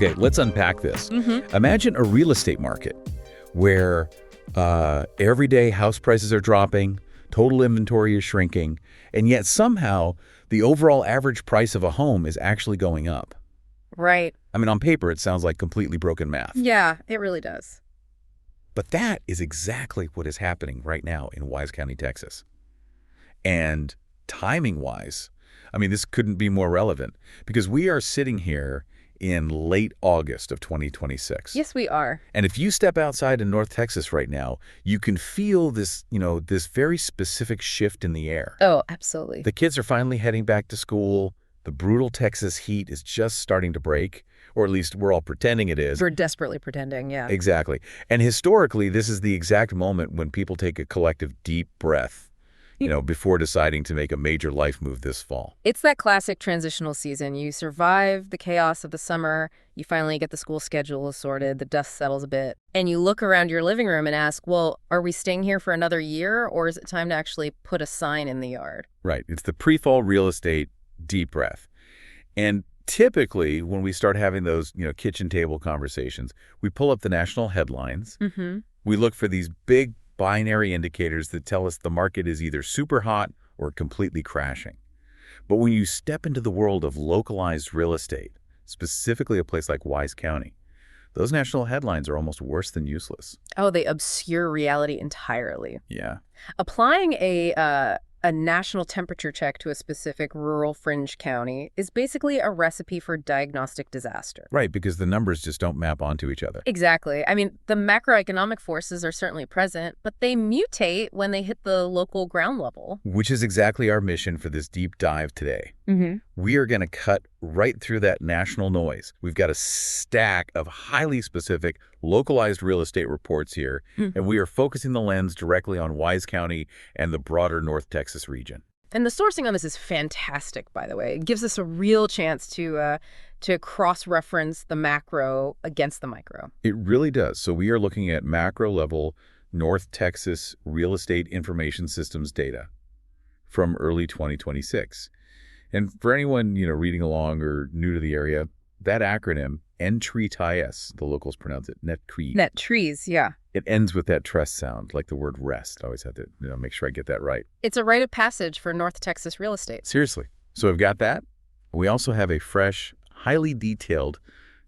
Okay, let's unpack this. Mm-hmm. Imagine a real estate market where everyday house prices are dropping, total inventory is shrinking, and yet somehow the overall average price of a home is actually going up. Right. I mean, on paper, it sounds like completely broken math. Yeah, it really does. But that is exactly what is happening right now in Wise County, Texas. And timing-wise, I mean, this couldn't be more relevant because we are sitting here in late August of 2026. Yes, we are. And if you step outside in North Texas right now, you can feel this, this very specific shift in the air. Oh, absolutely. The kids are finally heading back to school. The brutal Texas heat is just starting to break, or at least we're all pretending it is. We're desperately pretending, yeah. Exactly. And historically, this is the exact moment when people take a collective deep breath, before deciding to make a major life move this fall. It's that classic transitional season. You survive the chaos of the summer, you finally get the school schedule sorted, the dust settles a bit, and you look around your living room and ask, well, are we staying here for another year, or is it time to actually put a sign in the yard? Right. It's the pre-fall real estate deep breath. And typically, when we start having those, kitchen table conversations, we pull up the national headlines. Mm-hmm. We look for these big binary indicators that tell us the market is either super hot or completely crashing. But when you step into the world of localized real estate, specifically a place like Wise County, those national headlines are almost worse than useless. Oh, they obscure reality entirely. Yeah. Applying a national temperature check to a specific rural fringe county is basically a recipe for diagnostic disaster. Right, because the numbers just don't map onto each other. Exactly. I mean, the macroeconomic forces are certainly present, but they mutate when they hit the local ground level. Which is exactly our mission for this deep dive today. Mm-hmm. We are going to cut right through that national noise. We've got a stack of highly specific, localized real estate reports here, and we are focusing the lens directly on Wise County and the broader North Texas region. And the sourcing on this is fantastic, by the way. It gives us a real chance to cross-reference the macro against the micro. It really does. So we are looking at macro-level North Texas real estate information systems data from early 2026. And for anyone, reading along or new to the area, that acronym, NTREAS, the locals pronounce it NetCREAS. NetTrees, yeah. It ends with that tress sound, like the word rest. I always have to make sure I get that right. It's a rite of passage for North Texas real estate. Seriously. So we've got that. We also have a fresh, highly detailed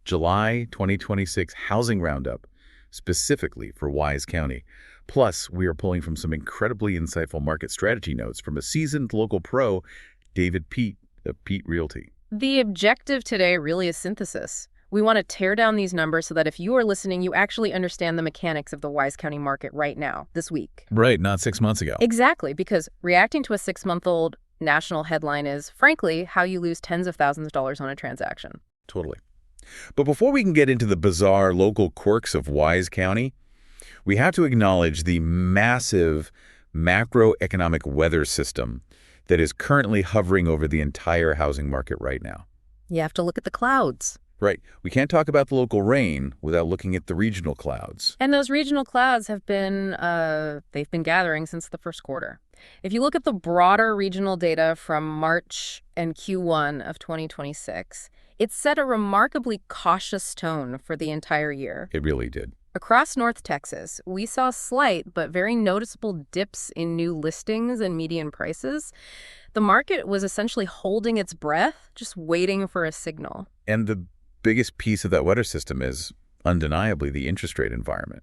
July 2026 housing roundup, specifically for Wise County. Plus, we are pulling from some incredibly insightful market strategy notes from a seasoned local pro, David Peet of Peet Realty. The objective today really is synthesis. We want to tear down these numbers so that if you are listening, you actually understand the mechanics of the Wise County market right now, this week. Right, not 6 months ago. Exactly, because reacting to a 6-month-old national headline is, frankly, how you lose tens of thousands of dollars on a transaction. Totally. But before we can get into the bizarre local quirks of Wise County, we have to acknowledge the massive macroeconomic weather system that is currently hovering over the entire housing market right now. You have to look at the clouds. Right. We can't talk about the local rain without looking at the regional clouds. And those regional clouds have been, they've been gathering since the first quarter. If you look at the broader regional data from March and Q1 of 2026, it set a remarkably cautious tone for the entire year. It really did. Across North Texas, we saw slight but very noticeable dips in new listings and median prices. The market was essentially holding its breath, just waiting for a signal. And the biggest piece of that weather system is undeniably the interest rate environment.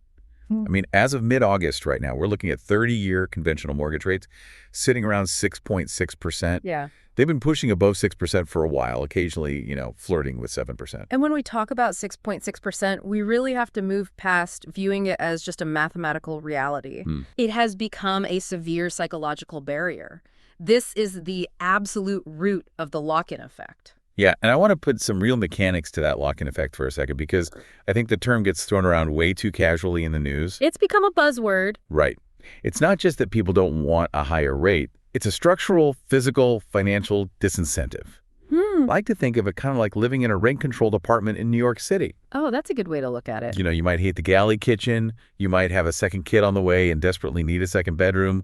I mean, as of mid-August right now, we're looking at 30-year conventional mortgage rates sitting around 6.6%. Yeah. They've been pushing above 6% for a while, occasionally, flirting with 7%. And when we talk about 6.6%, we really have to move past viewing it as just a mathematical reality. It has become a severe psychological barrier. This is the absolute root of the lock-in effect. Yeah, and I want to put some real mechanics to that lock-in effect for a second, because I think the term gets thrown around way too casually in the news. It's become a buzzword. Right. It's not just that people don't want a higher rate. It's a structural, physical, financial disincentive. I like to think of it kind of like living in a rent-controlled apartment in New York City. Oh, that's a good way to look at it. You might hate the galley kitchen. You might have a second kid on the way and desperately need a second bedroom.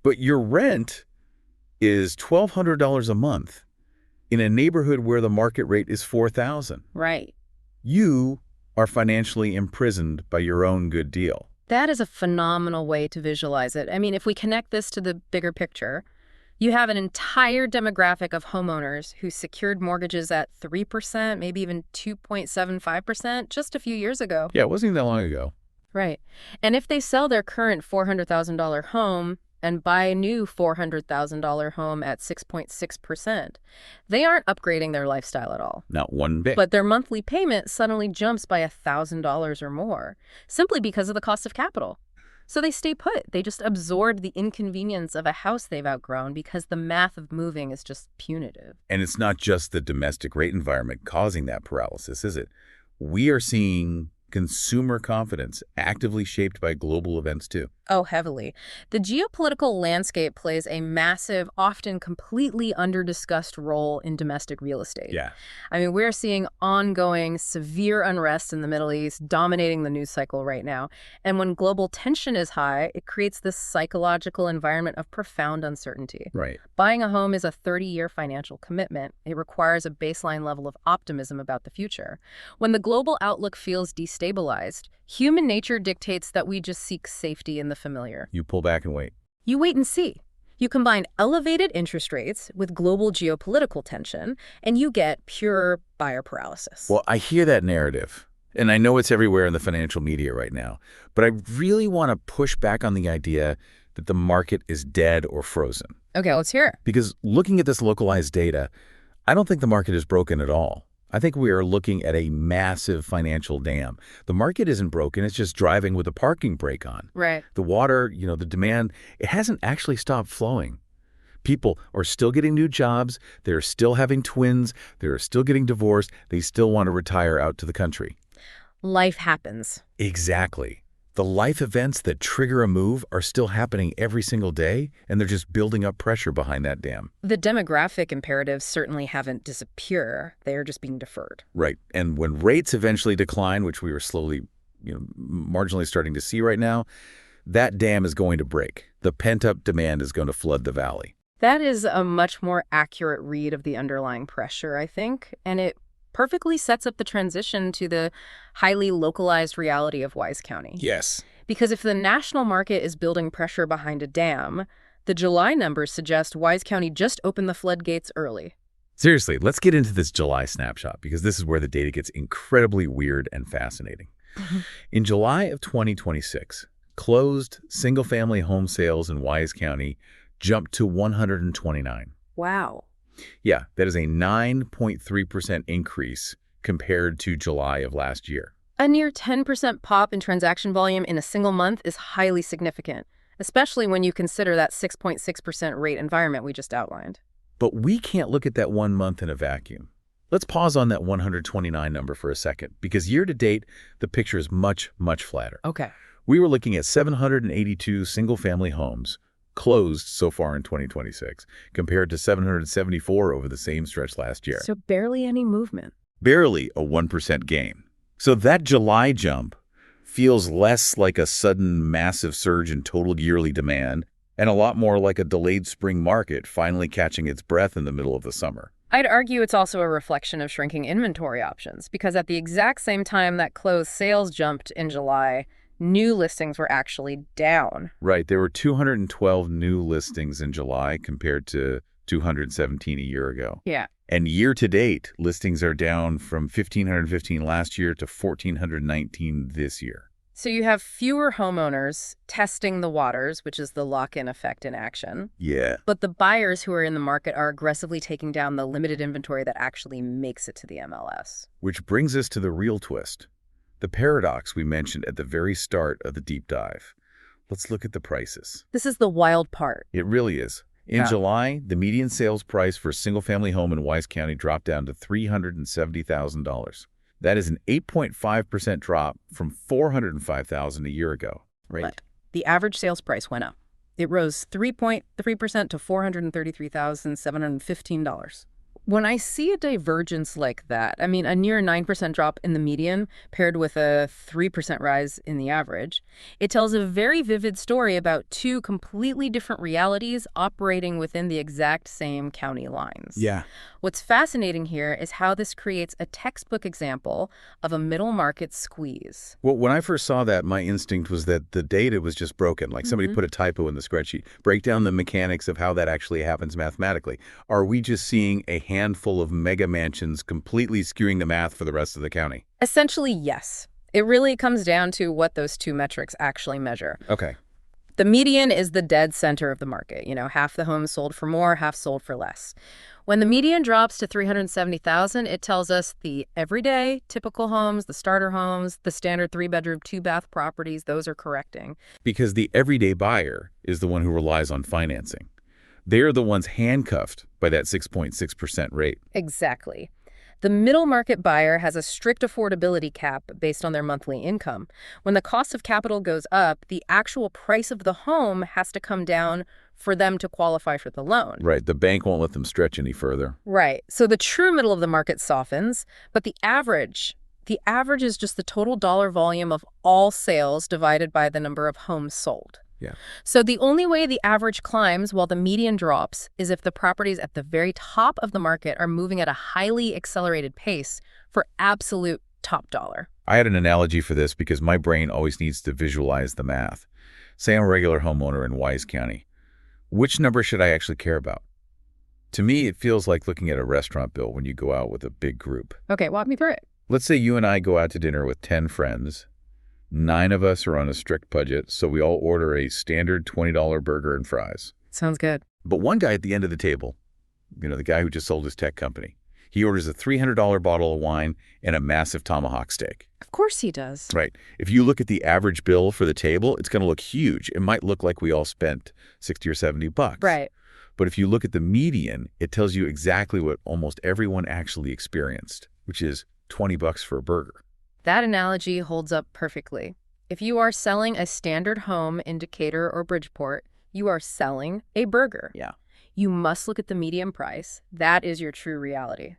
But your rent is $1,200 a month in a neighborhood where the market rate is $4,000. Right. You are financially imprisoned by your own good deal. That is a phenomenal way to visualize it. I mean, if we connect this to the bigger picture, you have an entire demographic of homeowners who secured mortgages at 3%, maybe even 2.75% just a few years ago. Yeah, it wasn't even that long ago. Right. And if they sell their current $400,000 home and buy a new $400,000 home at 6.6%, they aren't upgrading their lifestyle at all. Not one bit. But their monthly payment suddenly jumps by $1,000 or more, simply because of the cost of capital. So they stay put. They just absorb the inconvenience of a house they've outgrown because the math of moving is just punitive. And it's not just the domestic rate environment causing that paralysis, is it? We are seeing consumer confidence actively shaped by global events too. Oh, heavily. The geopolitical landscape plays a massive, often completely under-discussed role in domestic real estate. Yeah. I mean, we're seeing ongoing severe unrest in the Middle East dominating the news cycle right now. And when global tension is high, it creates this psychological environment of profound uncertainty. Right. Buying a home is a 30-year financial commitment. It requires a baseline level of optimism about the future. When the global outlook feels destabilized, human nature dictates that we just seek safety in the familiar. You pull back and wait. You wait and see. You combine elevated interest rates with global geopolitical tension, and you get pure buyer paralysis. Well, I hear that narrative, and I know it's everywhere in the financial media right now, but I really want to push back on the idea that the market is dead or frozen. Okay, let's hear it. Because looking at this localized data, I don't think the market is broken at all. I think we are looking at a massive financial dam. The market isn't broken, it's just driving with a parking brake on. Right. The water, the demand, it hasn't actually stopped flowing. People are still getting new jobs, they're still having twins, they're still getting divorced, they still want to retire out to the country. Life happens. Exactly. The life events that trigger a move are still happening every single day, and they're just building up pressure behind that dam. The demographic imperatives certainly haven't disappeared. They are just being deferred. Right. And when rates eventually decline, which we are slowly, marginally starting to see right now, that dam is going to break. The pent-up demand is going to flood the valley. That is a much more accurate read of the underlying pressure, I think, and it perfectly sets up the transition to the highly localized reality of Wise County. Yes. Because if the national market is building pressure behind a dam, the July numbers suggest Wise County just opened the floodgates early. Seriously, let's get into this July snapshot, because this is where the data gets incredibly weird and fascinating. In July of 2026, closed single-family home sales in Wise County jumped to 129. Wow. Yeah, that is a 9.3% increase compared to July of last year. A near 10% pop in transaction volume in a single month is highly significant, especially when you consider that 6.6% rate environment we just outlined. But we can't look at that 1 month in a vacuum. Let's pause on that 129 number for a second, because year to date, the picture is much, much flatter. Okay. We were looking at 782 single-family homes closed so far in 2026, compared to 774 over the same stretch last year. So barely any movement. Barely a 1% gain. So that July jump feels less like a sudden massive surge in total yearly demand and a lot more like a delayed spring market finally catching its breath in the middle of the summer. I'd argue it's also a reflection of shrinking inventory options, because at the exact same time that closed sales jumped in July, new listings were actually down. Right. There were 212 new listings in July compared to 217 a year ago. Yeah. And year to date, listings are down from 1,515 last year to 1,419 this year. So you have fewer homeowners testing the waters, which is the lock-in effect in action. Yeah. But the buyers who are in the market are aggressively taking down the limited inventory that actually makes it to the MLS. Which brings us to the real twist. The paradox we mentioned at the very start of the deep dive. Let's look at the prices. This is the wild part. It really is. In July, the median sales price for a single-family home in Wise County dropped down to $370,000. That is an 8.5% drop from $405,000 a year ago. Right. But the average sales price went up. It rose 3.3% to $433,715. When I see a divergence like that, I mean, a near 9% drop in the median paired with a 3% rise in the average, it tells a very vivid story about two completely different realities operating within the exact same county lines. Yeah. What's fascinating here is how this creates a textbook example of a middle market squeeze. Well, when I first saw that, my instinct was that the data was just broken, like somebody put a typo in the spreadsheet. Break down the mechanics of how that actually happens mathematically. Are we just seeing a handful of mega mansions completely skewing the math for the rest of the county? Essentially, yes. It really comes down to what those two metrics actually measure. Okay. The median is the dead center of the market. Half the homes sold for more, half sold for less. When the median drops to 370,000, it tells us the everyday typical homes, the starter homes, the standard 3-bedroom, 2-bath properties, those are correcting. Because the everyday buyer is the one who relies on financing. They're the ones handcuffed by that 6.6% rate. Exactly. The middle market buyer has a strict affordability cap based on their monthly income. When the cost of capital goes up, the actual price of the home has to come down for them to qualify for the loan. Right. The bank won't let them stretch any further. Right. So the true middle of the market softens, but the average is just the total dollar volume of all sales divided by the number of homes sold. Yeah. So the only way the average climbs while the median drops is if the properties at the very top of the market are moving at a highly accelerated pace for absolute top dollar. I had an analogy for this because my brain always needs to visualize the math. Say I'm a regular homeowner in Wise County. Which number should I actually care about? To me, it feels like looking at a restaurant bill when you go out with a big group. Okay, walk me through it. Let's say you and I go out to dinner with 10 friends. 9 of us are on a strict budget, so we all order a standard $20 burger and fries. Sounds good. But one guy at the end of the table, the guy who just sold his tech company, he orders a $300 bottle of wine and a massive tomahawk steak. Of course he does. Right. If you look at the average bill for the table, it's going to look huge. It might look like we all spent 60 or 70 bucks. Right. But if you look at the median, it tells you exactly what almost everyone actually experienced, which is 20 bucks for a burger. That analogy holds up perfectly. If you are selling a standard home in Decatur or Bridgeport, you are selling a burger. Yeah. You must look at the median price. That is your true reality.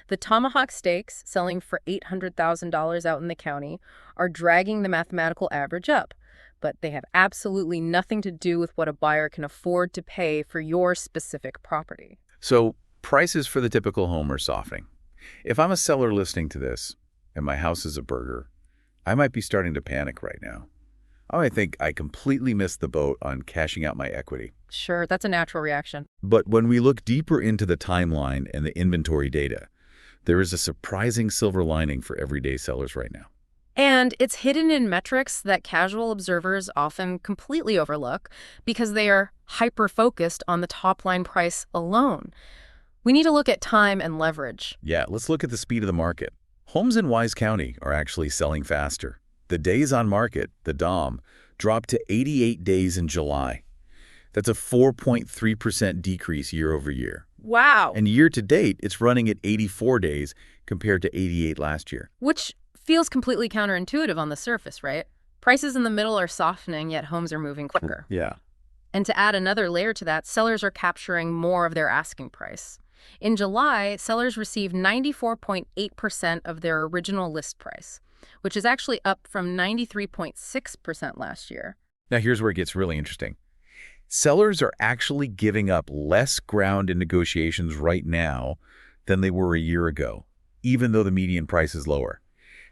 The tomahawk steaks selling for $800,000 out in the county are dragging the mathematical average up, but they have absolutely nothing to do with what a buyer can afford to pay for your specific property. So prices for the typical home are softening. If I'm a seller listening to this, and my house is a burger, I might be starting to panic right now. I might think I completely missed the boat on cashing out my equity. Sure, that's a natural reaction. But when we look deeper into the timeline and the inventory data, there is a surprising silver lining for everyday sellers right now. And it's hidden in metrics that casual observers often completely overlook because they are hyper-focused on the top-line price alone. We need to look at time and leverage. Yeah, let's look at the speed of the market. Homes in Wise County are actually selling faster. The days on market, the DOM, dropped to 88 days in July. That's a 4.3% decrease year over year. Wow. And year to date, it's running at 84 days compared to 88 last year. Which feels completely counterintuitive on the surface, right? Prices in the middle are softening, yet homes are moving quicker. Yeah. And to add another layer to that, sellers are capturing more of their asking price. In July, sellers received 94.8% of their original list price, which is actually up from 93.6% last year. Now here's where it gets really interesting. Sellers are actually giving up less ground in negotiations right now than they were a year ago, even though the median price is lower.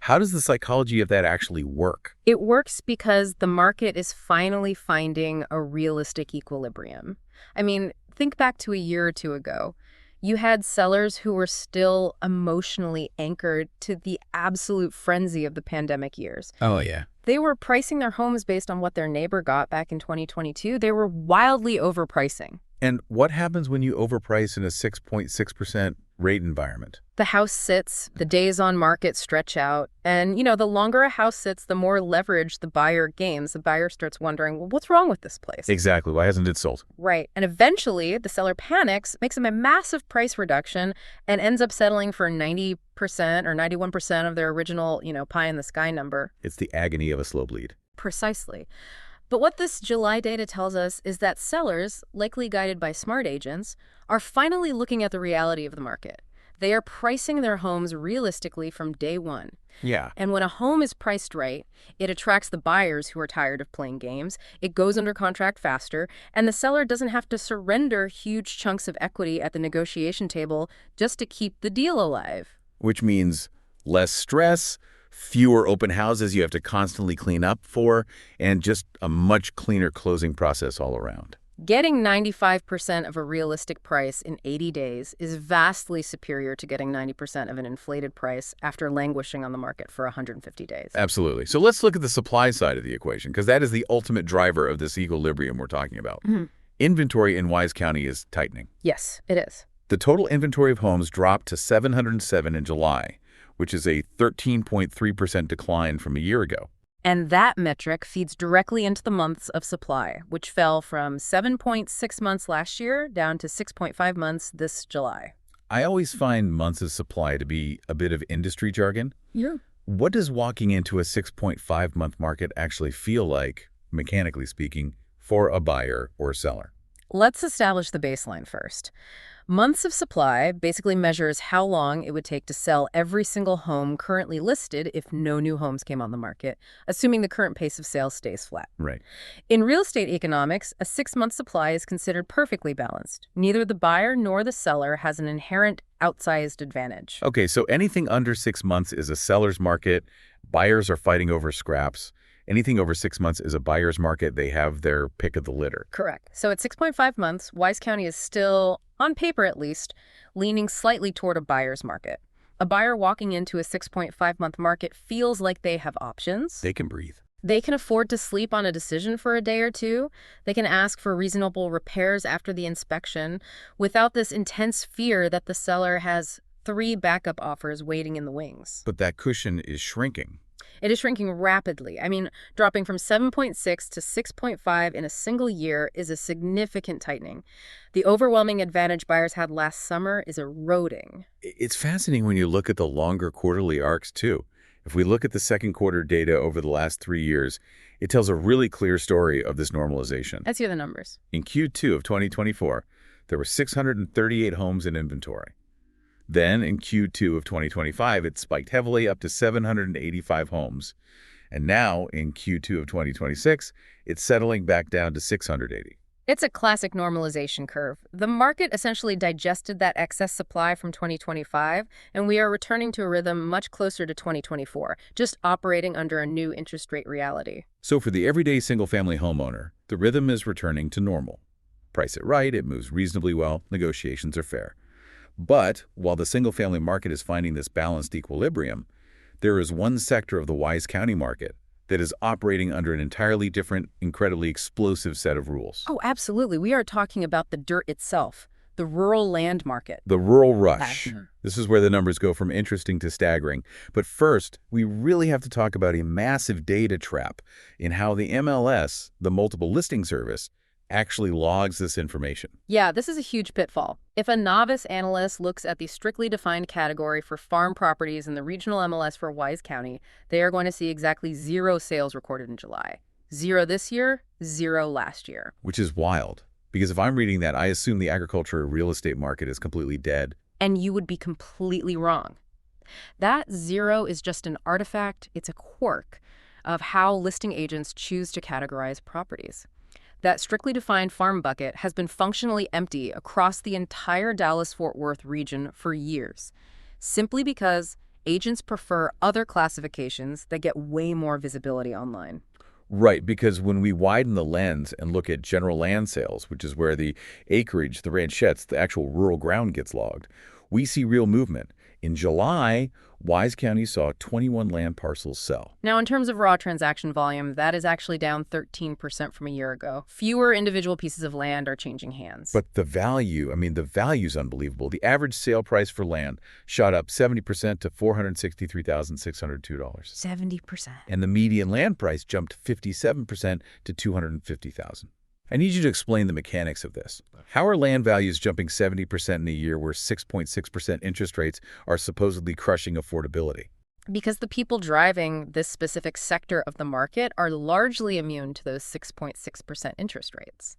How does the psychology of that actually work? It works because the market is finally finding a realistic equilibrium. I mean, think back to a year or two ago. You had sellers who were still emotionally anchored to the absolute frenzy of the pandemic years. Oh, yeah. They were pricing their homes based on what their neighbor got back in 2022. They were wildly overpricing. And what happens when you overprice in a 6.6% rate environment? The house sits, the days on market stretch out, and, the longer a house sits, the more leverage the buyer gains. The buyer starts wondering, well, what's wrong with this place? Exactly. Why hasn't it sold? Right. And eventually, the seller panics, makes them a massive price reduction, and ends up settling for 90% or 91% of their original, pie-in-the-sky number. It's the agony of a slow bleed. Precisely. But what this July data tells us is that sellers, likely guided by smart agents, are finally looking at the reality of the market. They are pricing their homes realistically from day one. Yeah. And when a home is priced right, it attracts the buyers who are tired of playing games, it goes under contract faster, and the seller doesn't have to surrender huge chunks of equity at the negotiation table just to keep the deal alive. Which means less stress, fewer open houses you have to constantly clean up for, and just a much cleaner closing process all around. Getting 95% of a realistic price in 80 days is vastly superior to getting 90% of an inflated price after languishing on the market for 150 days. Absolutely. So let's look at the supply side of the equation, because that is the ultimate driver of this equilibrium we're talking about. Inventory in Wise County is tightening. Yes, it is. The total inventory of homes dropped to 707 in July, which is a 13.3% decline from a year ago. And that metric feeds directly into the months of supply, which fell from 7.6 months last year down to 6.5 months this July. I always find months of supply to be a bit of industry jargon. Yeah. What does walking into a 6.5-month market actually feel like, mechanically speaking, for a buyer or seller? Let's establish the baseline first. Months of supply basically measures how long it would take to sell every single home currently listed if no new homes came on the market, assuming the current pace of sales stays flat. Right. In real estate economics, a 6-month supply is considered perfectly balanced. Neither the buyer nor the seller has an inherent outsized advantage. Okay, so anything under 6 months is a seller's market. Buyers are fighting over scraps. Anything over 6 months is a buyer's market. They have their pick of the litter. Correct. So at 6.5 months, Wise County is still, on paper at least, leaning slightly toward a buyer's market. A buyer walking into a 6.5-month market feels like they have options. They can breathe. They can afford to sleep on a decision for a day or two. They can ask for reasonable repairs after the inspection without this intense fear that the seller has 3 backup offers waiting in the wings. But that cushion is shrinking. It is shrinking rapidly. I mean, dropping from 7.6 to 6.5 in a single year is a significant tightening. The overwhelming advantage buyers had last summer is eroding. It's fascinating when you look at the longer quarterly arcs, too. If we look at the second quarter data over the last 3 years, it tells a really clear story of this normalization. Let's hear the numbers. In Q2 of 2024, there were 638 homes in inventory. Then, in Q2 of 2025, it spiked heavily up to 785 homes. And now, in Q2 of 2026, it's settling back down to 680. It's a classic normalization curve. The market essentially digested that excess supply from 2025, and we are returning to a rhythm much closer to 2024, just operating under a new interest rate reality. So for the everyday single-family homeowner, the rhythm is returning to normal. Price it right, it moves reasonably well, negotiations are fair. But while the single-family market is finding this balanced equilibrium, there is one sector of the Wise County market that is operating under an entirely different, incredibly explosive set of rules. Oh, absolutely. We are talking about the dirt itself, the rural land market. The rural rush. This is where the numbers go from interesting to staggering. But first, we really have to talk about a massive data trap in how the MLS, the multiple listing service, actually logs this information. Yeah, this is a huge pitfall. If a novice analyst looks at the strictly defined category for farm properties in the regional MLS for Wise County, they are going to see exactly 0 sales recorded in July. 0 this year, 0 last year. Which is wild. Because if I'm reading that, I assume the agriculture real estate market is completely dead. And you would be completely wrong. That 0 is just an artifact, it's a quirk of how listing agents choose to categorize properties. That strictly defined farm bucket has been functionally empty across the entire Dallas-Fort Worth region for years, simply because agents prefer other classifications that get way more visibility online. Right, because when we widen the lens and look at general land sales, which is where the acreage, the ranchettes, the actual rural ground gets logged, we see real movement. In July, Wise County saw 21 land parcels sell. Now, in terms of raw transaction volume, that is actually down 13% from a year ago. Fewer individual pieces of land are changing hands. But the value, the value's unbelievable. The average sale price for land shot up 70% to $463,602. 70%. And the median land price jumped 57% to $250,000. I need you to explain the mechanics of this. How are land values jumping 70% in a year where 6.6% interest rates are supposedly crushing affordability? Because the people driving this specific sector of the market are largely immune to those 6.6% interest rates.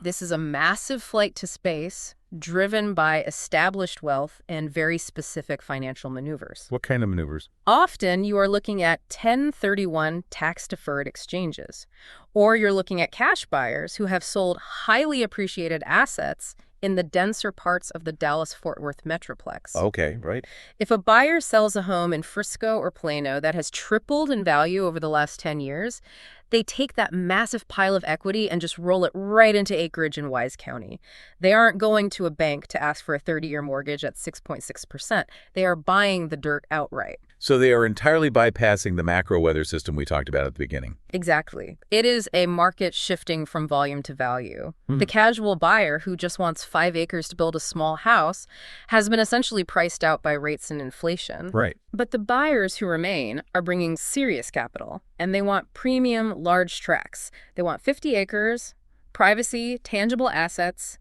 This is a massive flight to space, driven by established wealth and very specific financial maneuvers. What kind of maneuvers? Often, you are looking at 1031 tax-deferred exchanges, or you're looking at cash buyers who have sold highly appreciated assets in the denser parts of the Dallas-Fort Worth metroplex. Okay, right. If a buyer sells a home in Frisco or Plano that has tripled in value over the last 10 years, they take that massive pile of equity and just roll it right into acreage in Wise County. They aren't going to a bank to ask for a 30-year mortgage at 6.6%. They are buying the dirt outright. So they are entirely bypassing the macro weather system we talked about at the beginning. Exactly. It is a market shifting from volume to value. The casual buyer who just wants 5 acres to build a small house has been essentially priced out by rates and inflation. Right. But the buyers who remain are bringing serious capital, and they want premium, large tracts. They want 50 acres, privacy, tangible assets,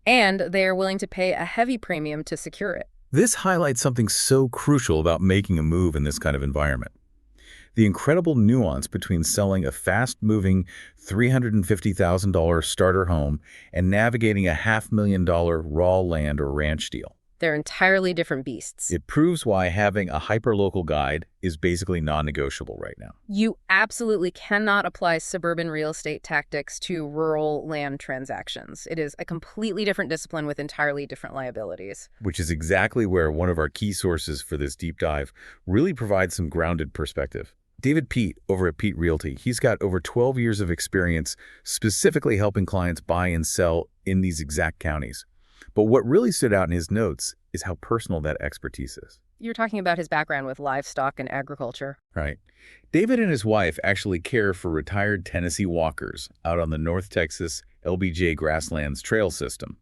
and they are willing to pay a heavy premium to secure it. This highlights something so crucial about making a move in this kind of environment. The incredible nuance between selling a fast-moving $350,000 starter home and navigating a $500,000 raw land or ranch deal. They're entirely different beasts. It proves why having a hyper-local guide is basically non-negotiable right now. You absolutely cannot apply suburban real estate tactics to rural land transactions. It is a completely different discipline with entirely different liabilities. Which is exactly where one of our key sources for this deep dive really provides some grounded perspective. David Peet over at Peet Realty, he's got over 12 years of experience specifically helping clients buy and sell in these exact counties. But what really stood out in his notes is how personal that expertise is. You're talking about his background with livestock and agriculture. Right. David and his wife actually care for retired Tennessee walkers out on the North Texas LBJ Grasslands Trail System,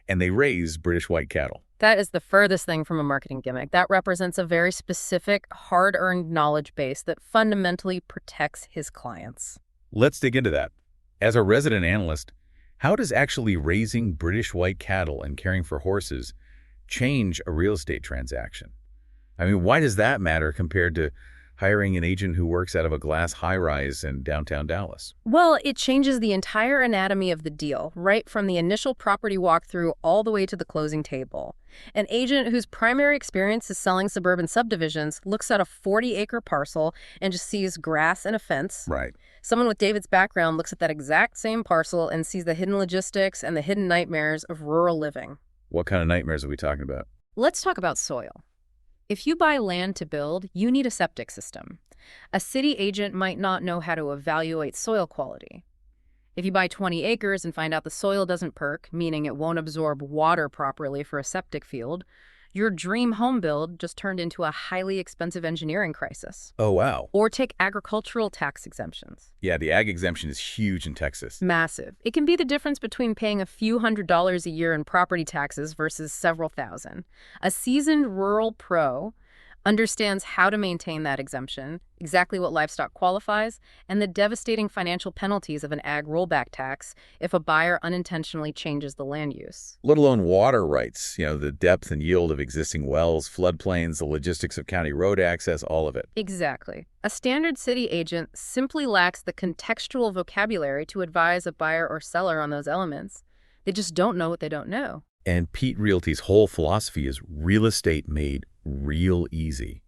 and they raise British white cattle. That is the furthest thing from a marketing gimmick. That represents a very specific, hard-earned knowledge base that fundamentally protects his clients. Let's dig into that. As a resident analyst, how does actually raising British white cattle and caring for horses change a real estate transaction? I mean, why does that matter compared to hiring an agent who works out of a glass high-rise in downtown Dallas? Well, it changes the entire anatomy of the deal, right from the initial property walkthrough all the way to the closing table. An agent whose primary experience is selling suburban subdivisions looks at a 40-acre parcel and just sees grass and a fence. Right. Someone with David's background looks at that exact same parcel and sees the hidden logistics and the hidden nightmares of rural living. What kind of nightmares are we talking about? Let's talk about soil. If you buy land to build, you need a septic system. A city agent might not know how to evaluate soil quality. If you buy 20 acres and find out the soil doesn't perk, meaning it won't absorb water properly for a septic field, your dream home build just turned into a highly expensive engineering crisis. Oh, wow. Or take agricultural tax exemptions. Yeah, the ag exemption is huge in Texas. Massive. It can be the difference between paying a few $100s a year in property taxes versus several thousand. A seasoned rural pro understands how to maintain that exemption, exactly what livestock qualifies, and the devastating financial penalties of an ag rollback tax if a buyer unintentionally changes the land use. Let alone water rights, the depth and yield of existing wells, floodplains, the logistics of county road access, all of it. Exactly. A standard city agent simply lacks the contextual vocabulary to advise a buyer or seller on those elements. They just don't know what they don't know. And Peet Realty's whole philosophy is real estate made real easy,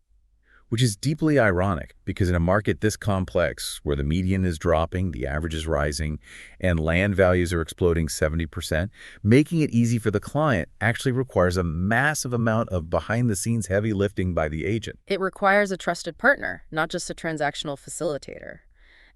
which is deeply ironic because in a market this complex, where the median is dropping, the average is rising, and land values are exploding 70%, making it easy for the client actually requires a massive amount of behind-the-scenes heavy lifting by the agent. It requires a trusted partner, not just a transactional facilitator.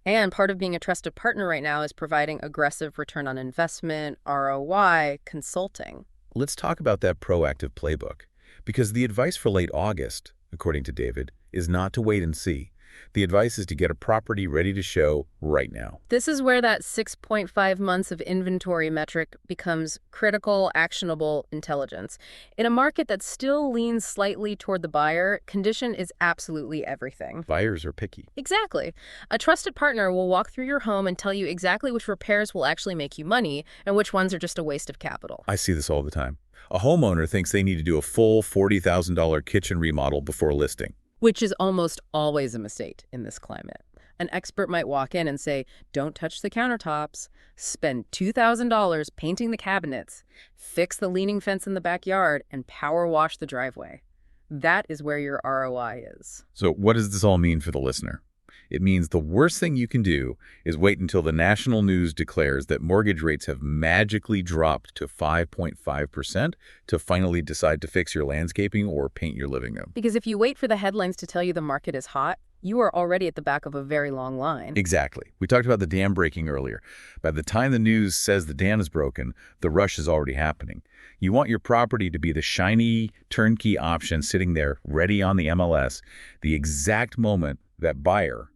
And part of being a trusted partner right now is providing aggressive return on investment, ROI, consulting. Let's talk about that proactive playbook, because the advice for late August, according to David, is not to wait and see. The advice is to get a property ready to show right now. This is where that 6.5 months of inventory metric becomes critical, actionable intelligence. In a market that still leans slightly toward the buyer, condition is absolutely everything. Buyers are picky. Exactly. A trusted partner will walk through your home and tell you exactly which repairs will actually make you money and which ones are just a waste of capital. I see this all the time. A homeowner thinks they need to do a full $40,000 kitchen remodel before listing. Which is almost always a mistake in this climate. An expert might walk in and say, don't touch the countertops, spend $2,000 painting the cabinets, fix the leaning fence in the backyard, and power wash the driveway. That is where your ROI is. So what does this all mean for the listener? It means the worst thing you can do is wait until the national news declares that mortgage rates have magically dropped to 5.5% to finally decide to fix your landscaping or paint your living room. Because if you wait for the headlines to tell you the market is hot, you are already at the back of a very long line. Exactly. We talked about the dam breaking earlier. By the time the news says the dam is broken, the rush is already happening. You want your property to be the shiny, turnkey option sitting there, ready on the MLS, the exact moment that buyer,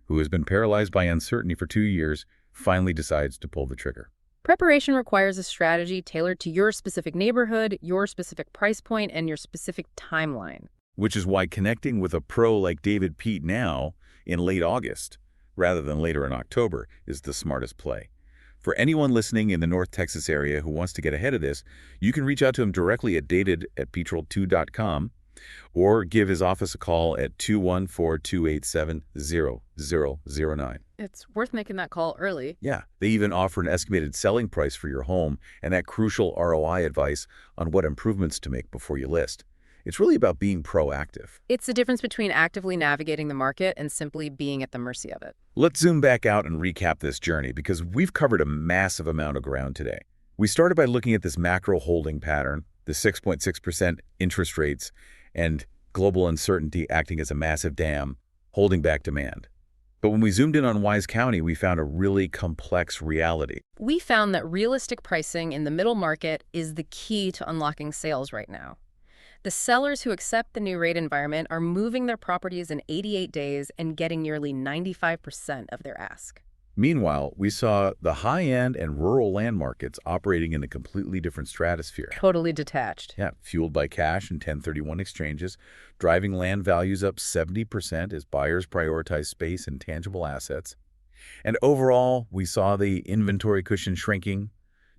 who has been paralyzed by uncertainty for 2 years, finally decides to pull the trigger. Preparation requires a strategy tailored to your specific neighborhood, your specific price point, and your specific timeline. Which is why connecting with a pro like David Peet now, in late August, rather than later in October, is the smartest play. For anyone listening in the North Texas area who wants to get ahead of this, you can reach out to him directly at david@peetroll2.com or give his office a call at 214-287-0009. It's worth making that call early. Yeah, they even offer an estimated selling price for your home and that crucial ROI advice on what improvements to make before you list. It's really about being proactive. It's the difference between actively navigating the market and simply being at the mercy of it. Let's zoom back out and recap this journey because we've covered a massive amount of ground today. We started by looking at this macro holding pattern, the 6.6% interest rates, and global uncertainty acting as a massive dam, holding back demand. But when we zoomed in on Wise County, we found a really complex reality. We found that realistic pricing in the middle market is the key to unlocking sales right now. The sellers who accept the new rate environment are moving their properties in 88 days and getting nearly 95% of their ask. Meanwhile, we saw the high-end and rural land markets operating in a completely different stratosphere. Totally detached. Yeah, fueled by cash and 1031 exchanges, driving land values up 70% as buyers prioritize space and tangible assets. And overall, we saw the inventory cushion shrinking,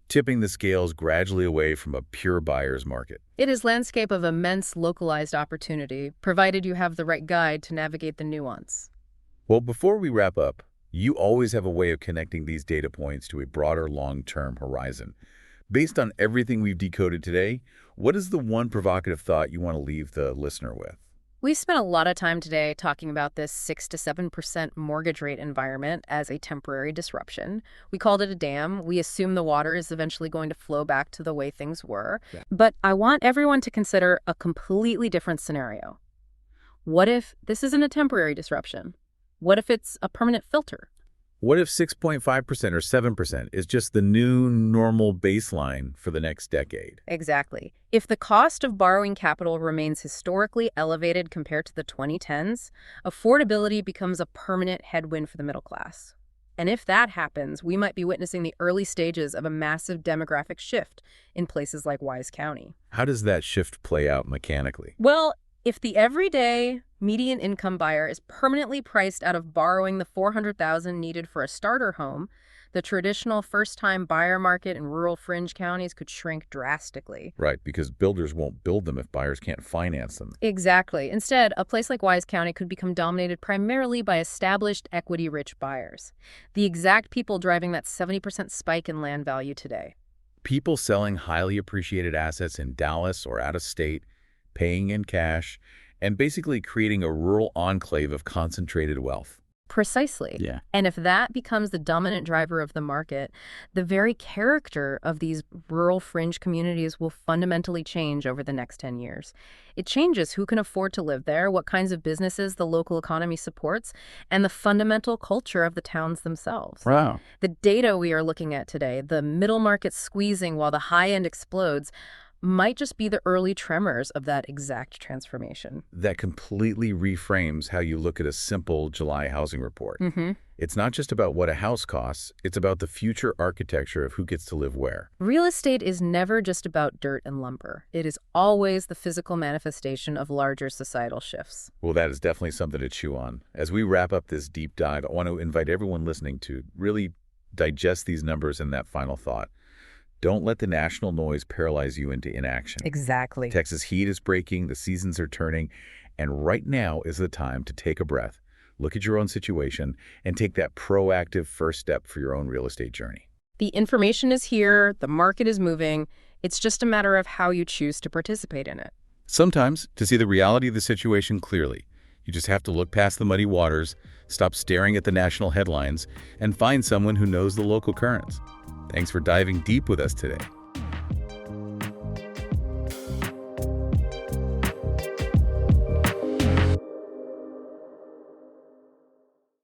tipping the scales gradually away from a pure buyer's market. It is a landscape of immense localized opportunity, provided you have the right guide to navigate the nuance. Well, before we wrap up, you always have a way of connecting these data points to a broader long-term horizon. Based on everything we've decoded today, what is the one provocative thought you want to leave the listener with? We spent a lot of time today talking about this 6 to 7% mortgage rate environment as a temporary disruption. We called it a dam. We assume the water is eventually going to flow back to the way things were. Yeah. But I want everyone to consider a completely different scenario. What if this isn't a temporary disruption? What if it's a permanent filter? What if 6.5% or 7% is just the new normal baseline for the next decade? Exactly. If the cost of borrowing capital remains historically elevated compared to the 2010s, affordability becomes a permanent headwind for the middle class. And if that happens, we might be witnessing the early stages of a massive demographic shift in places like Wise County. How does that shift play out mechanically? Well, if the everyday median income buyer is permanently priced out of borrowing the $400,000 needed for a starter home, the traditional first-time buyer market in rural fringe counties could shrink drastically. Right, because builders won't build them if buyers can't finance them. Exactly. Instead, a place like Wise County could become dominated primarily by established equity-rich buyers, the exact people driving that 70% spike in land value today. People selling highly appreciated assets in Dallas or out of state, paying in cash, and basically creating a rural enclave of concentrated wealth. Precisely. Yeah. And if that becomes the dominant driver of the market, the very character of these rural fringe communities will fundamentally change over the next 10 years. It changes who can afford to live there, what kinds of businesses the local economy supports, and the fundamental culture of the towns themselves. Wow. The data we are looking at today, the middle market squeezing while the high end explodes, might just be the early tremors of that exact transformation. That completely reframes how you look at a simple July housing report. It's not just about what a house costs, it's about the future architecture of who gets to live where. Real estate is never just about dirt and lumber. It is always the physical manifestation of larger societal shifts. Well, that is definitely something to chew on. As we wrap up this deep dive, I want to invite everyone listening to really digest these numbers and that final thought. Don't let the national noise paralyze you into inaction. Exactly. Texas heat is breaking, the seasons are turning, and right now is the time to take a breath, look at your own situation, and take that proactive first step for your own real estate journey. The information is here, the market is moving. It's just a matter of how you choose to participate in it. Sometimes, to see the reality of the situation clearly, you just have to look past the muddy waters, stop staring at the national headlines, and find someone who knows the local currents. Thanks for diving deep with us today.